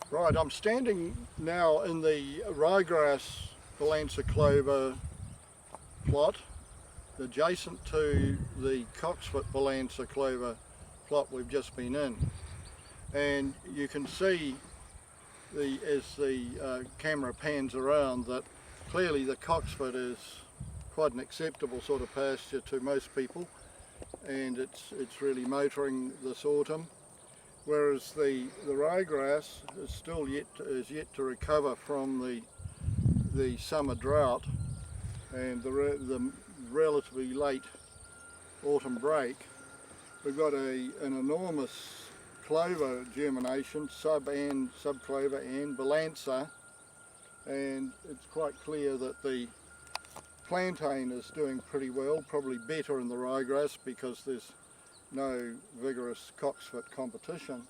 Right, I'm standing now in the Ryegrass balansa clover plot adjacent to the cocksfoot balansa clover plot we've just been in, and you can see as the camera pans around that clearly the cocksfoot is quite an acceptable sort of pasture to most people, and it's really motoring this autumn. Whereas the ryegrass is still yet to recover from the summer drought and the relatively late autumn break. We've got an enormous clover germination, subclover and balansa, and it's quite clear that the plantain is doing pretty well, probably better in the ryegrass because there's no vigorous cocksfoot competition,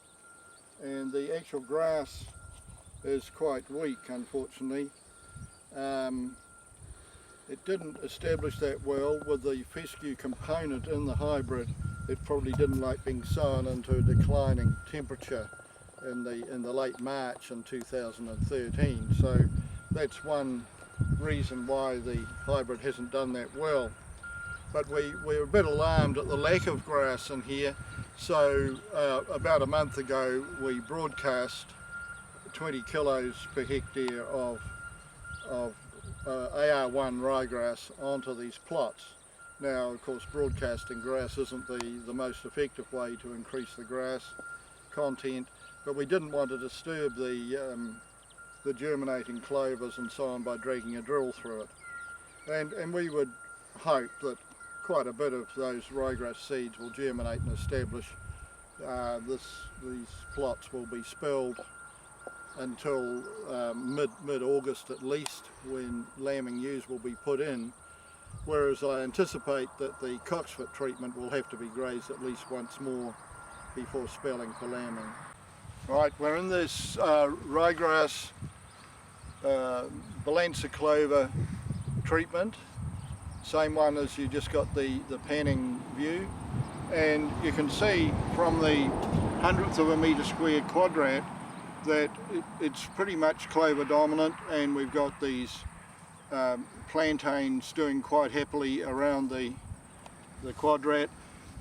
and the actual grass is quite weak, unfortunately. It didn't establish that well with the fescue component in the hybrid. It probably didn't like being sown into a declining temperature in the late March in 2013, so that's one reason why the hybrid hasn't done that well. But we're a bit alarmed at the lack of grass in here, so about a month ago we broadcast 20 kilos per hectare of AR1 ryegrass onto these plots. Now, of course, broadcasting grass isn't the most effective way to increase the grass content, but we didn't want to disturb the germinating clovers and so on by dragging a drill through it. And we would hope that quite a bit of those ryegrass seeds will germinate and establish. These plots will be spelled until mid-August at least, when lambing ewes will be put in, whereas I anticipate that the cocksfoot treatment will have to be grazed at least once more before spelling for lambing. Right, we're in this ryegrass balansa clover treatment, same one as you just got the panning view, and you can see from the 100th of a metre squared quadrat that it's pretty much clover dominant, and we've got these plantains doing quite happily around the quadrat,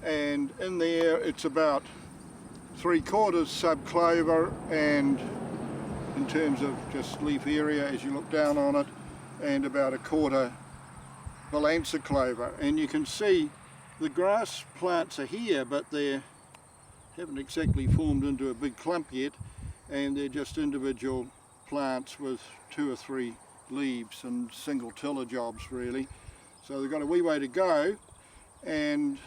and in there it's about 3/4 subclover, and in terms of just leaf area as you look down on it, and about 1/4 balansa clover. And you can see the grass plants are here, but they haven't exactly formed into a big clump yet, and they're just individual plants with 2 or 3 leaves and single tiller jobs really. So they've got a wee way to go, and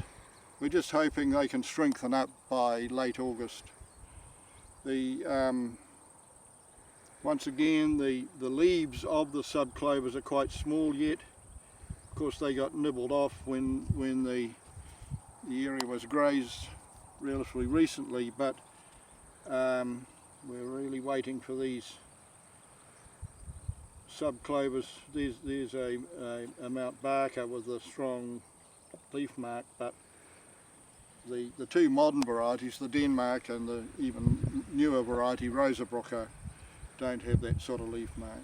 we're just hoping they can strengthen up by late August. Once again, the leaves of the subclovers are quite small yet. Of course, they got nibbled off when the area was grazed relatively recently, but we're really waiting for these subclovers. There's a Mount Barker with a strong leaf mark, but the two modern varieties, the Denmark and the even newer variety Rosabrook, don't have that sort of leaf mark.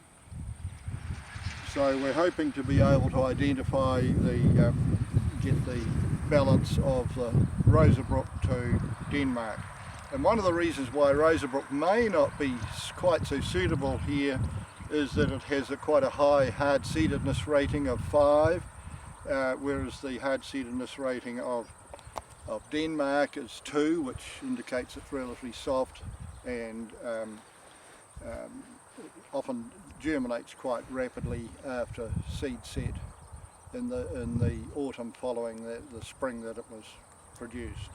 So we're hoping to be able to identify get the balance of the Rosabrook to Denmark. And one of the reasons why Rosabrook may not be quite so suitable here is that it has quite a high hard-seededness rating of 5, whereas the hard-seededness rating of Denmark is 2, which indicates it's relatively soft and often germinates quite rapidly after seed set in the autumn following the spring that it was produced.